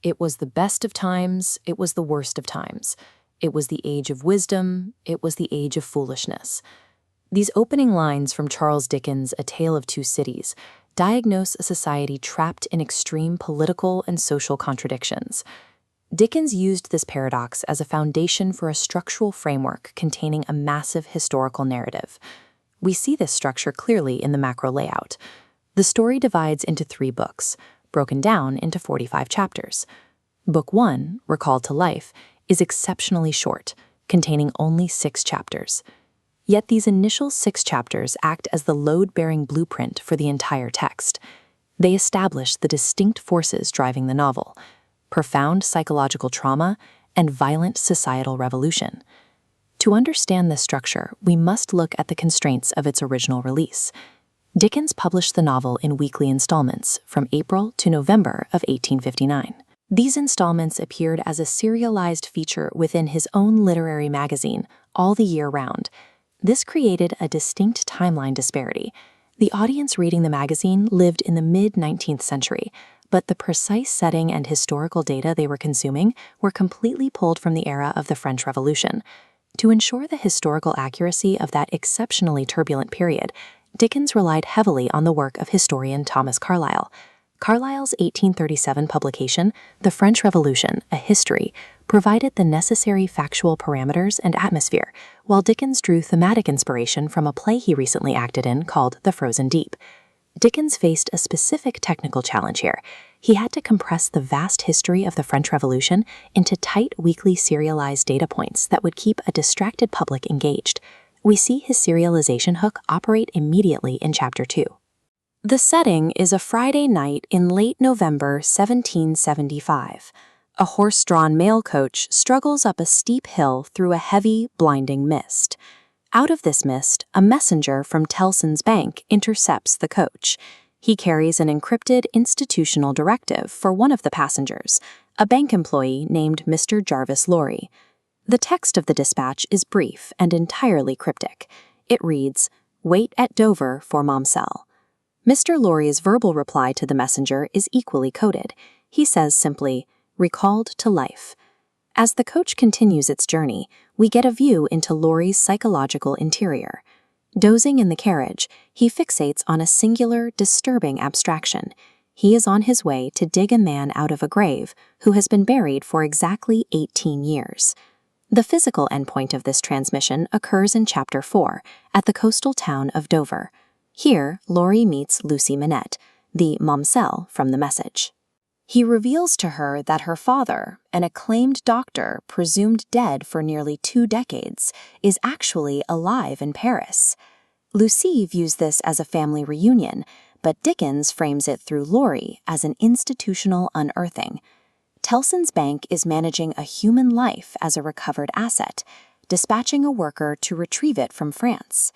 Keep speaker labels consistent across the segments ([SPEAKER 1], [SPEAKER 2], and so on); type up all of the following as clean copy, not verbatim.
[SPEAKER 1] It was the best of times, it was the worst of times. It was the age of wisdom, it was the age of foolishness. These opening lines from Charles Dickens' A Tale of Two Cities diagnose a society trapped in extreme political and social contradictions. Dickens used this paradox as a foundation for a structural framework containing a massive historical narrative. We see this structure clearly in the macro layout. The story divides into 3 books, broken down into 45 chapters. Book 1, Recalled to Life, is exceptionally short, containing only 6 chapters. Yet these initial 6 chapters act as the load-bearing blueprint for the entire text. They establish the distinct forces driving the novel: profound psychological trauma and violent societal revolution. To understand this structure, we must look at the constraints of its original release. Dickens published the novel in weekly installments from April to November of 1859. These installments appeared as a serialized feature within his own literary magazine all the year round. This created a distinct timeline disparity. The audience reading the magazine lived in the mid-19th century, but the precise setting and historical data they were consuming were completely pulled from the era of the French Revolution. To ensure the historical accuracy of that exceptionally turbulent period, Dickens relied heavily on the work of historian Thomas Carlyle. Carlyle's 1837 publication, The French Revolution, A History, provided the necessary factual parameters and atmosphere, while Dickens drew thematic inspiration from a play he recently acted in called The Frozen Deep. Dickens faced a specific technical challenge here. He had to compress the vast history of the French Revolution into tight weekly serialized data points that would keep a distracted public engaged. We see his serialization hook operate immediately in Chapter 2. The setting is a Friday night in late November 1775. A horse-drawn mail coach struggles up a steep hill through a heavy, blinding mist. Out of this mist, a messenger from Tellson's bank intercepts the coach. He carries an encrypted institutional directive for one of the passengers, a bank employee named Mr. Jarvis Lorry. The text of the dispatch is brief and entirely cryptic. It reads, "Wait at Dover for Momselle." Mr. Lorry's verbal reply to the messenger is equally coded. He says simply, "Recalled to life." As the coach continues its journey, we get a view into Lorry's psychological interior. Dozing in the carriage, he fixates on a singular, disturbing abstraction. He is on his way to dig a man out of a grave who has been buried for exactly 18 years. The physical endpoint of this transmission occurs in Chapter 4, at the coastal town of Dover. Here, Lorry meets Lucy Minette, the Momselle from the message. He reveals to her that her father, an acclaimed doctor presumed dead for nearly 2 decades, is actually alive in Paris. Lucy views this as a family reunion, but Dickens frames it through Lorry as an institutional unearthing. Tellson's bank is managing a human life as a recovered asset, dispatching a worker to retrieve it from France.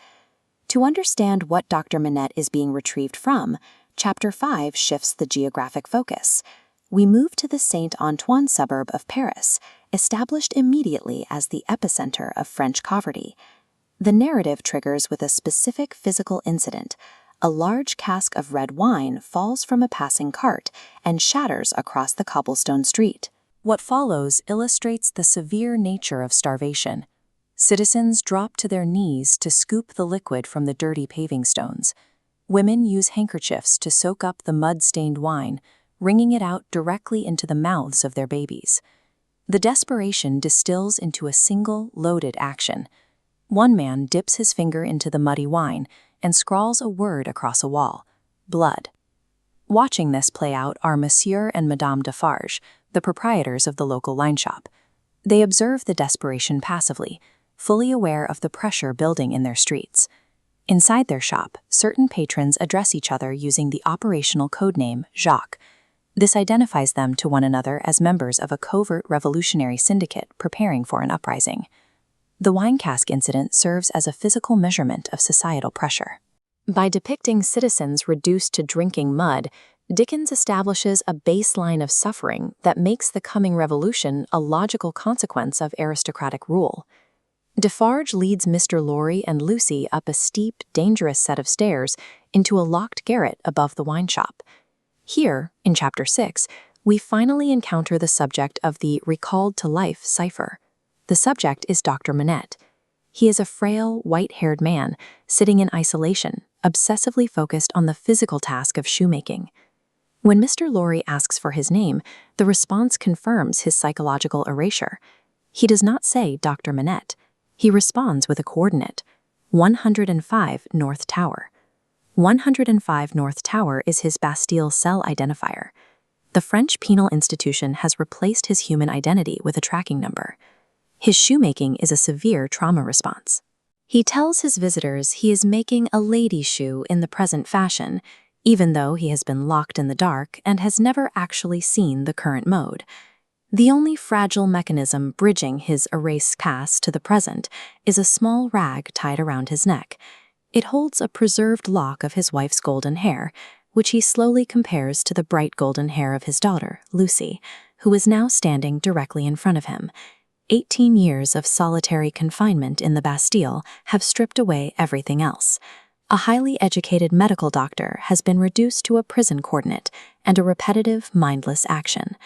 [SPEAKER 1] To understand what Dr. Minette is being retrieved from, Chapter 5 shifts the geographic focus. We move to the Saint-Antoine suburb of Paris, established immediately as the epicenter of French poverty. The narrative triggers with a specific physical incident. A large cask of red wine falls from a passing cart and shatters across the cobblestone street. What follows illustrates the severe nature of starvation. Citizens drop to their knees to scoop the liquid from the dirty paving stones. Women use handkerchiefs to soak up the mud-stained wine, wringing it out directly into the mouths of their babies. The desperation distills into a single, loaded action. One man dips his finger into the muddy wine and scrawls a word across a wall: blood. Watching this play out are Monsieur and Madame Defarge, the proprietors of the local wine shop. They observe the desperation passively, fully aware of the pressure building in their streets. Inside their shop, certain patrons address each other using the operational codename Jacques. This identifies them to one another as members of a covert revolutionary syndicate preparing for an uprising. The wine cask incident serves as a physical measurement of societal pressure. By depicting citizens reduced to drinking mud, Dickens establishes a baseline of suffering that makes the coming revolution a logical consequence of aristocratic rule. Defarge leads Mr. Lorry and Lucy up a steep, dangerous set of stairs into a locked garret above the wine shop. Here, in Chapter 6, we finally encounter the subject of the recalled to life cipher. The subject is Dr. Manette. He is a frail, white-haired man sitting in isolation, obsessively focused on the physical task of shoemaking. When Mr. Lorry asks for his name, the response confirms his psychological erasure. He does not say Dr. Manette. He responds with a coordinate, 105 North Tower. 105 North Tower is his Bastille cell identifier. The French penal institution has replaced his human identity with a tracking number. His shoemaking is a severe trauma response. He tells his visitors he is making a lady shoe in the present fashion, even though he has been locked in the dark and has never actually seen the current mode. The only fragile mechanism bridging his erased past to the present is a small rag tied around his neck. It holds a preserved lock of his wife's golden hair, which he slowly compares to the bright golden hair of his daughter, Lucy, who is now standing directly in front of him. 18 years of solitary confinement in the Bastille have stripped away everything else. A highly educated medical doctor has been reduced to a prison coordinate and a repetitive, mindless action.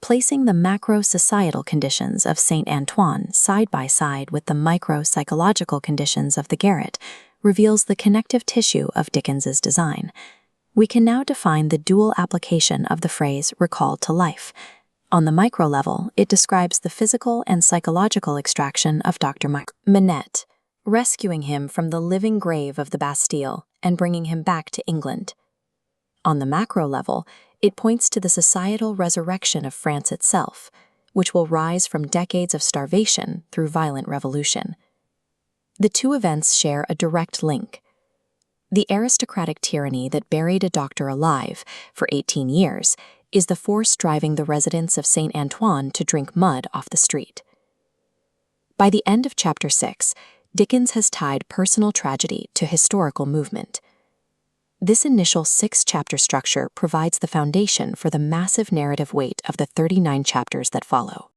[SPEAKER 1] Placing the macro-societal conditions of Saint Antoine side by side with the micro-psychological conditions of the garret reveals the connective tissue of Dickens's design. We can now define the dual application of the phrase recalled to life. On the micro level, it describes the physical and psychological extraction of Dr. Manette, rescuing him from the living grave of the Bastille and bringing him back to England. On the macro level, it points to the societal resurrection of France itself, which will rise from decades of starvation through violent revolution. The two events share a direct link. The aristocratic tyranny that buried a doctor alive for 18 years is the force driving the residents of Saint Antoine to drink mud off the street. By the end of Chapter 6, Dickens has tied personal tragedy to historical movement. This initial 6-chapter structure provides the foundation for the massive narrative weight of the 39 chapters that follow.